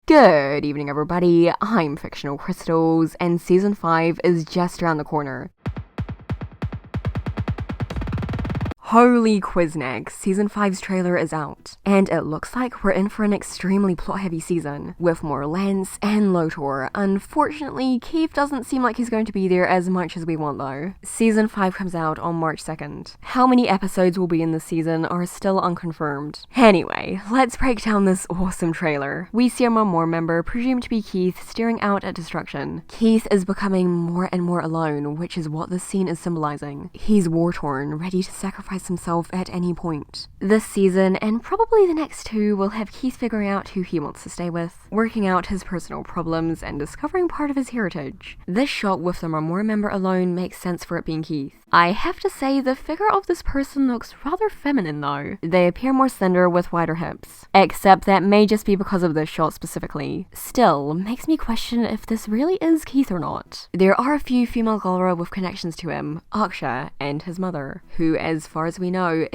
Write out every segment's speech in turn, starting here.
Good evening, everybody. I'm Fictional Crystals, and Season 5 is just around the corner. Holy Quiznack, Season 5's trailer is out, and it looks like we're in for an extremely plot-heavy season, with more Lance and Lotor. Unfortunately, Keith doesn't seem like he's going to be there as much as we want though. Season 5 comes out on March 2nd. How many episodes will be in this season are still unconfirmed. Anyway, let's break down this awesome trailer. We see a Marmora member, presumed to be Keith, staring out at destruction. Keith is becoming more and more alone, which is what this scene is symbolizing. He's war-torn, ready to sacrifice himself at any point. This season, and probably the next two, will have Keith figuring out who he wants to stay with, working out his personal problems, and discovering part of his heritage. This shot with the Marmora member alone makes sense for it being Keith. I have to say, the figure of this person looks rather feminine though. They appear more slender with wider hips. Except that may just be because of this shot specifically. Still, makes me question if this really is Keith or not. There are a few female galra with connections to him, Aksha and his mother, who, as far as we know,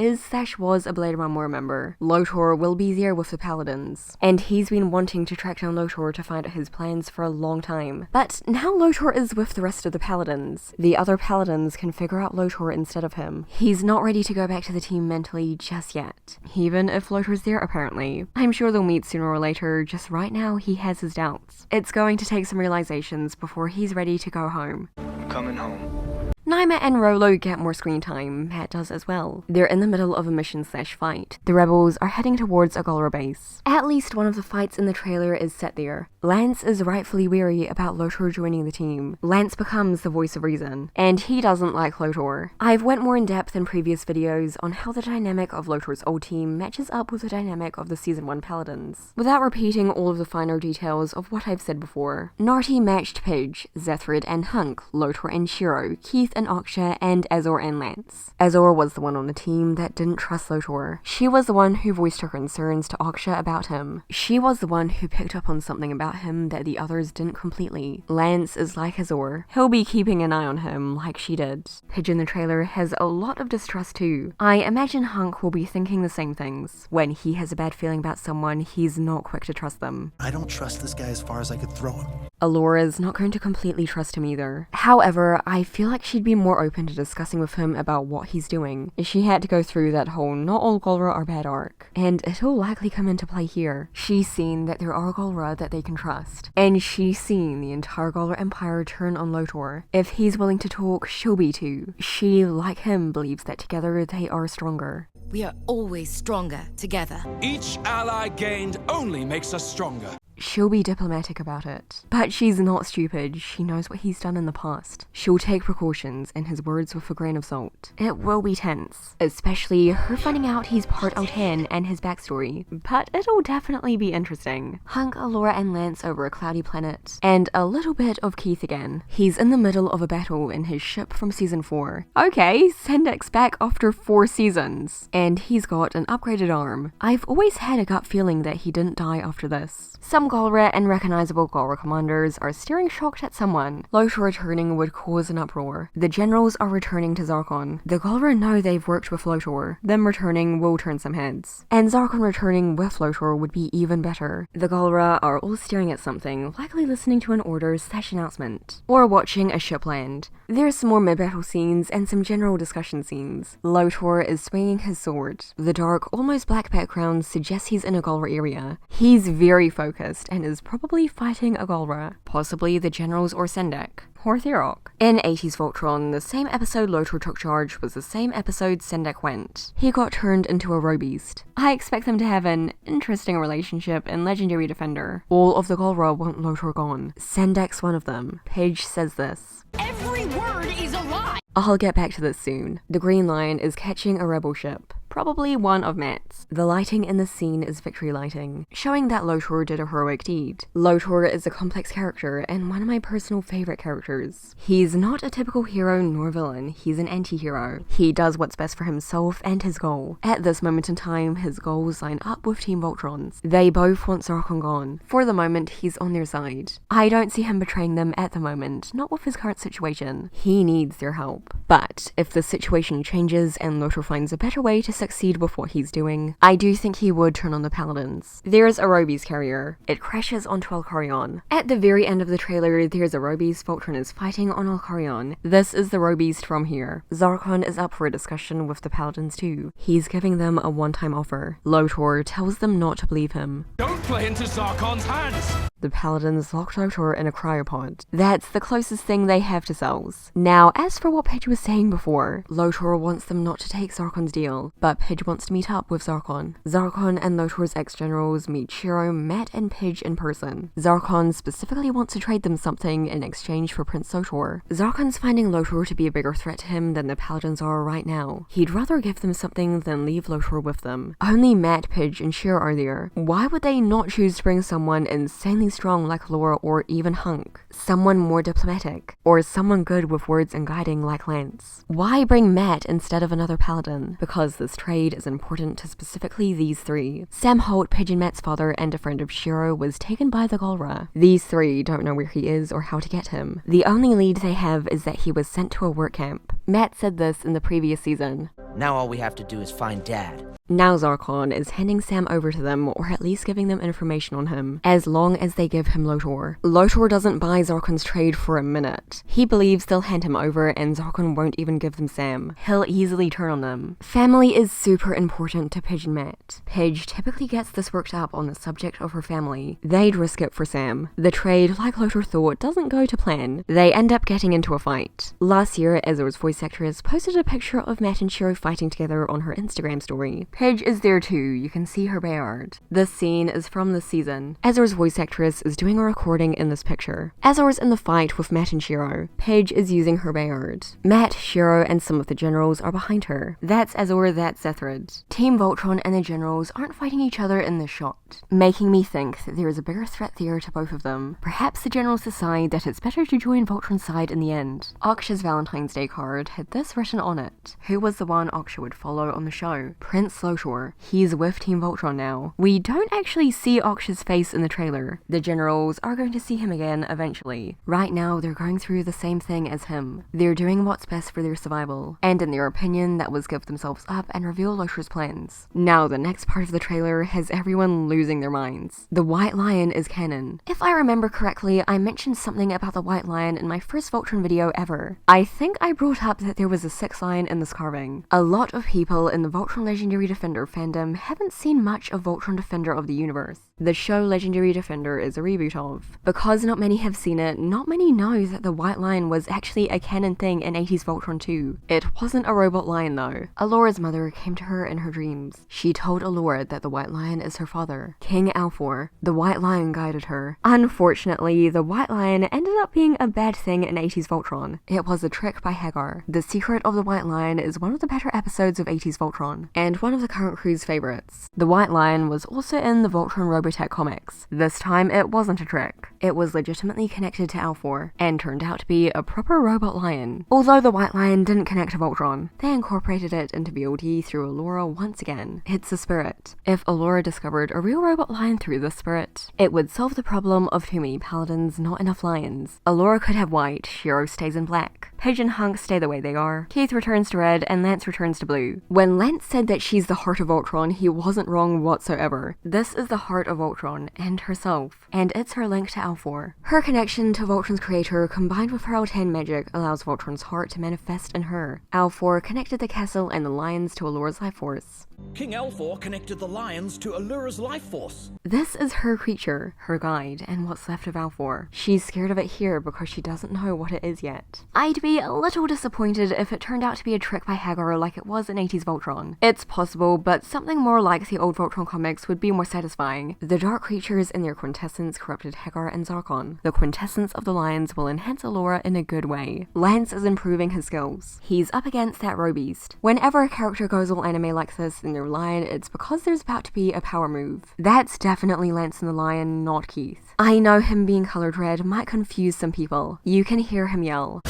was a Blade of Marmora member. Lotor will be there with the Paladins, and he's been wanting to track down Lotor to find out his plans for a long time. But now Lotor is with the rest of the Paladins. The other Paladins can figure out Lotor instead of him. He's not ready to go back to the team mentally just yet, even if Lotor's there apparently. I'm sure they'll meet sooner or later, just right now he has his doubts. It's going to take some realizations before he's ready to go home. I'm coming home. Naima and Rolo get more screen time, Matt does as well. They're in the middle of a mission/fight. The rebels are heading towards a galra base. At least one of the fights in the trailer is set there. Lance is rightfully weary about Lotor joining the team. Lance becomes the voice of reason, and he doesn't like Lotor. I've went more in depth in previous videos on how the dynamic of Lotor's old team matches up with the dynamic of the Season 1 Paladins, without repeating all of the finer details of what I've said before. Narti matched Pidge, Zethrid and Hunk, Lotor and Shiro, Keith and Aksha, and Allura and Lance. Allura was the one on the team that didn't trust Lotor. She was the one who voiced her concerns to Aksha about him. She was the one who picked up on something about him that the others didn't completely. Lance is like Allura. He'll be keeping an eye on him like she did. Pidge in the trailer has a lot of distrust too. I imagine Hunk will be thinking the same things. When he has a bad feeling about someone, he's not quick to trust them. I don't trust this guy as far as I could throw him. Allura's not going to completely trust him either. However, I feel like she'd be more open to discussing with him about what he's doing. She had to go through that whole not all galra are bad arc, and it'll likely come into play here. She's seen that there are galra that they can trust, and she's seen the entire galra empire turn on Lotor. If he's willing to talk, she'll be too. She, like him, believes that together they are stronger. We are always stronger together. Each ally gained only makes us stronger. She'll be diplomatic about it. But she's not stupid. She knows what he's done in the past. She'll take precautions and his words with a grain of salt. It will be tense, especially her finding out he's part Altean and his backstory. But it'll definitely be interesting. Hunk, Allura and Lance over a cloudy planet, and a little bit of Keith again. He's in the middle of a battle in his ship from Season 4. Okay, Sendek's back after 4 seasons. And he's got an upgraded arm. I've always had a gut feeling that he didn't die after this. Some galra and recognizable galra commanders are staring shocked at someone. Lotor returning would cause an uproar. The generals are returning to Zarkon. The galra know they've worked with Lotor. Them returning will turn some heads. And Zarkon returning with Lotor would be even better. The galra are all staring at something, likely listening to an order/announcement, or watching a ship land. There's some more mid-battle scenes and some general discussion scenes. Lotor is swinging his sword. The dark, almost black background suggests he's in a galra area. He's very focused and is probably fighting a galra, possibly the generals or Sendek, or Therok. In 80s Voltron, the same episode Lotor took charge was the same episode Sendek went. He got turned into a robeast. I expect them to have an interesting relationship in Legendary Defender. All of the galra want Lotor gone. Sendek's one of them. Pidge says this. Every word is a lie! I'll get back to this soon. The Green Lion is catching a rebel ship. Probably one of Matt's. The lighting in the scene is victory lighting, showing that Lotor did a heroic deed. Lotor is a complex character and one of my personal favorite characters. He's not a typical hero nor villain, he's an anti-hero. He does what's best for himself and his goal. At this moment in time, his goals line up with Team Voltron's. They both want Zarkon gone. For the moment, he's on their side. I don't see him betraying them at the moment, not with his current situation. He needs their help. But if the situation changes and Lotor finds a better way to succeed with what he's doing, I do think he would turn on the Paladins. There's a robeast carrier. It crashes onto Olkarion. At the very end of the trailer, there's a robeast Voltron is fighting on Olkarion. This is the robeast from here. Zarkon is up for a discussion with the Paladins too. He's giving them a one-time offer. Lotor tells them not to believe him. Don't play into Zarkon's hands! The Paladins locked Lotor in a cryopod. That's the closest thing they have to cells. Now, as for what Pidge was saying before, Lotor wants them not to take Zarkon's deal, but Pidge wants to meet up with Zarkon. Zarkon and Lotor's ex-generals meet Shiro, Matt, and Pidge in person. Zarkon specifically wants to trade them something in exchange for Prince Lotor. Zarkon's finding Lotor to be a bigger threat to him than the Paladins are right now. He'd rather give them something than leave Lotor with them. Only Matt, Pidge, and Shiro are there. Why would they not choose to bring someone insanely strong like Allura or even Hunk? Someone more diplomatic, or someone good with words and guiding like Lance? Why bring Matt instead of another Paladin? Because this trade is important to specifically these three. Sam Holt, Pidge and Matt's father and a friend of Shiro, was taken by the galra. These three don't know where he is or how to get him. The only lead they have is that he was sent to a work camp. Matt said this in the previous season. Now all we have to do is find Dad. Now Zarkon is handing Sam over to them, or at least giving them information on him, as long as they give him Lotor. Lotor doesn't buy Zarkon's trade for a minute. He believes they'll hand him over and Zarkon won't even give them Sam. He'll easily turn on them. Family is super important to Pidge and Matt. Pidge typically gets this worked up on the subject of her family. They'd risk it for Sam. The trade, like Lotor thought, doesn't go to plan. They end up getting into a fight. Last year, Azur's voice actress posted a picture of Matt and Shiro fighting together on her Instagram story. Pidge is there too, you can see her Bayard. This scene is from this season. Azur's voice actress is doing a recording in this picture. Azur's in the fight with Matt and Shiro. Pidge is using her Bayard. Matt, Shiro, and some of the generals are behind her. That's Allura, that's Zethrid. Team Voltron and the generals aren't fighting each other in this shot, making me think that there is a bigger threat there to both of them. Perhaps the generals decide that it's better to join Voltron's side in the end. Aksha's Valentine's Day card had this written on it. Who was the one Aksha would follow on the show? Prince Lotor. He's with Team Voltron now. We don't actually see Aksha's face in the trailer. The generals are going to see him again eventually. Right now, they're going through the same thing as him. They're doing what's best for their survival, and in their opinion, that was give themselves up and reveal Lotor's plans. Now, the next part of the trailer has everyone losing their minds. The White Lion is canon. If I remember correctly, I mentioned something about the White Lion in my first Voltron video ever. I think I brought up that there was a 6th lion in this carving. A lot of people in the Voltron Legendary Defender fandom haven't seen much of Voltron Defender of the Universe, the show Legendary Defender is a reboot of. Because not many have seen it, not many know that the White Lion was actually a canon thing in 80s Voltron 2. It wasn't a robot lion though. Allura's mother came to her in her dreams. She told Allura that the White Lion is her father, King Alfor. The White Lion guided her. Unfortunately, the White Lion ended up being a bad thing in 80s Voltron. It was a trick by Hagar. The Secret of the White Lion is one of the better episodes of 80s Voltron, and one of the current crew's favorites. The White Lion was also in the Voltron Robotech comics. This time it wasn't a trick. It was legitimately connected to Alfor, and turned out to be a proper robot lion. Although the White Lion didn't connect to Voltron, they incorporated it into VLD through Allura once again. It's a spirit. If Allura discovered a real robot lion through this spirit, it would solve the problem of too many paladins, not enough lions. Allura could have white, Shiro stays in black. Pidge and Hunk stay the way they are. Keith returns to red, and Lance returns to blue. When Lance said that she's the heart of Voltron, he wasn't wrong whatsoever. This is the heart of Voltron, and herself, and it's her link to Alfor. Her connection to Voltron's creator, combined with her Altean magic, allows Voltron's heart to manifest in her. Alfor connected the castle and the lions to Allura's life force. King Alfor connected the lions to Allura's life force. This is her creature, her guide, and what's left of Alfor. She's scared of it here because she doesn't know what it is yet. I'd be a little disappointed if it turned out to be a trick by Hagar like it was in 80s Voltron. It's possible, but something more like the old Voltron comics would be more satisfying. The dark creatures in their quintessence corrupted Hagar and Zarkon. The quintessence of the lions will enhance Allura in a good way. Lance is improving his skills. He's up against that robeast. Whenever a character goes all anime like this in their lion, it's because there's about to be a power move. That's definitely Lance and the lion, not Keith. I know him being colored red might confuse some people. You can hear him yell.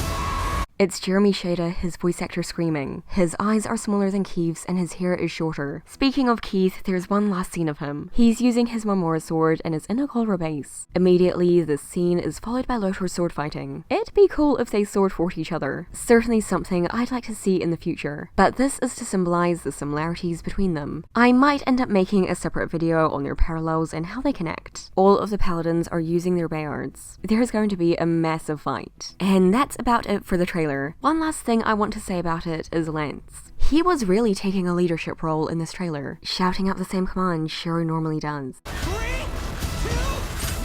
It's Jeremy Shader, his voice actor, screaming. His eyes are smaller than Keith's and his hair is shorter. Speaking of Keith, there's one last scene of him. He's using his Marmora sword and is in a galra base. Immediately, this scene is followed by Lotor sword fighting. It'd be cool if they sword fought each other. Certainly something I'd like to see in the future. But this is to symbolize the similarities between them. I might end up making a separate video on their parallels and how they connect. All of the paladins are using their bayards. There's going to be a massive fight. And that's about it for the trailer. One last thing I want to say about it is Lance. He was really taking a leadership role in this trailer, shouting out the same command Shiro normally does. 3, 2,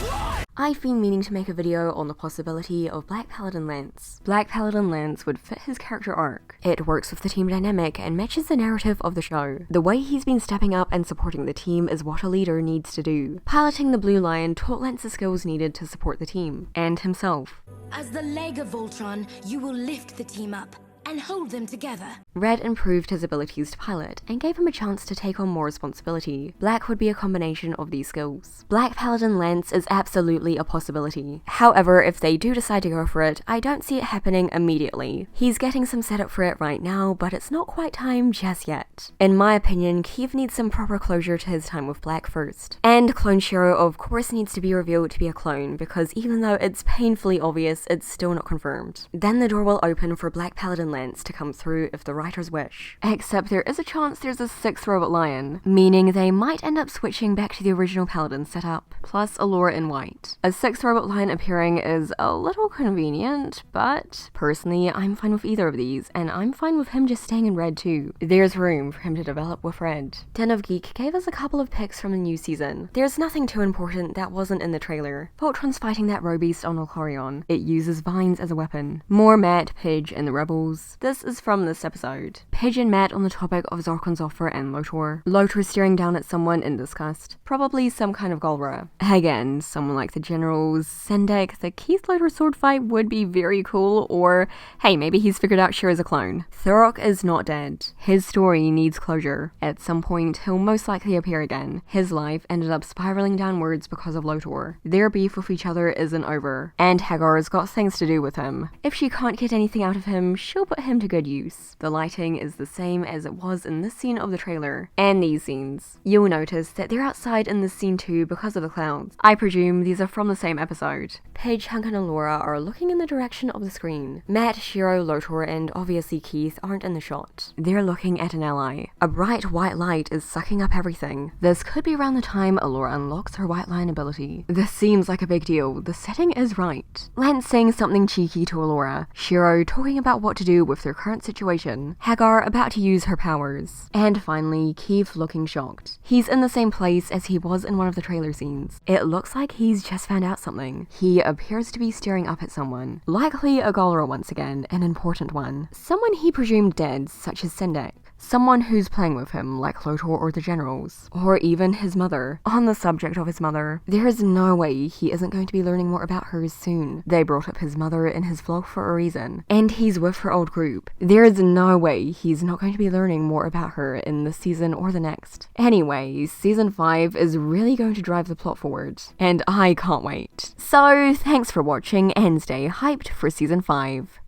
1! I've been meaning to make a video on the possibility of Black Paladin Lance. Black Paladin Lance would fit his character arc. It works with the team dynamic and matches the narrative of the show. The way he's been stepping up and supporting the team is what a leader needs to do. Piloting the Blue Lion taught Lance the skills needed to support the team, and himself. As the leg of Voltron, you will lift the team up and hold them together. Red improved his abilities to pilot and gave him a chance to take on more responsibility. Black would be a combination of these skills. Black Paladin Lance is absolutely a possibility. However, if they do decide to go for it, I don't see it happening immediately. He's getting some setup for it right now, but it's not quite time just yet. In my opinion, Keith needs some proper closure to his time with Black first. And Clone Shiro of course needs to be revealed to be a clone, because even though it's painfully obvious, it's still not confirmed. Then the door will open for Black Paladin Lance to come through if the writers wish. Except there is a chance there's a 6th robot lion, meaning they might end up switching back to the original Paladin setup, plus Allura in white. A 6th robot lion appearing is a little convenient, but personally I'm fine with either of these, and I'm fine with him just staying in red too. There's room for him to develop with red. Den of Geek gave us a couple of picks from the new season. There's nothing too important that wasn't in the trailer. Voltron's fighting that robeast on Olkarion. It uses vines as a weapon. More Matt, Pidge, and the rebels. This is from this episode. Pidge and Matt on the topic of Zarkon's Alfor and Lotor. Lotor staring down at someone in disgust. Probably some kind of galra. Again, someone like the generals, Sendek, the Keith Lotor sword fight would be very cool, or hey, maybe he's figured out Shiro's a clone. Thurok is not dead. His story needs closure. At some point, he'll most likely appear again. His life ended up spiraling downwards because of Lotor. Their beef with each other isn't over, and Hagar's got things to do with him. If she can't get anything out of him, she'll put him to good use. The lighting is the same as it was in this scene of the trailer, and these scenes. You'll notice that they're outside in this scene too because of the clouds. I presume these are from the same episode. Pidge, Hunk, and Allura are looking in the direction of the screen. Matt, Shiro, Lotor, and obviously Keith aren't in the shot. They're looking at an ally. A bright white light is sucking up everything. This could be around the time Allura unlocks her white lion ability. This seems like a big deal. The setting is right. Lance saying something cheeky to Allura. Shiro talking about what to do with their current situation. Hagar about to use her powers. And finally, Keith looking shocked. He's in the same place as he was in one of the trailer scenes. It looks like he's just found out something. He appears to be staring up at someone. Likely a galra once again, an important one. Someone he presumed dead, such as Sendek. Someone who's playing with him, like Lotor or the generals, or even his mother. On the subject of his mother, there is no way he isn't going to be learning more about her soon. They brought up his mother in his vlog for a reason, and he's with her old group. There is no way he's not going to be learning more about her in this season or the next. Anyway, season 5 is really going to drive the plot forward, and I can't wait. So, thanks for watching, and stay hyped for season 5.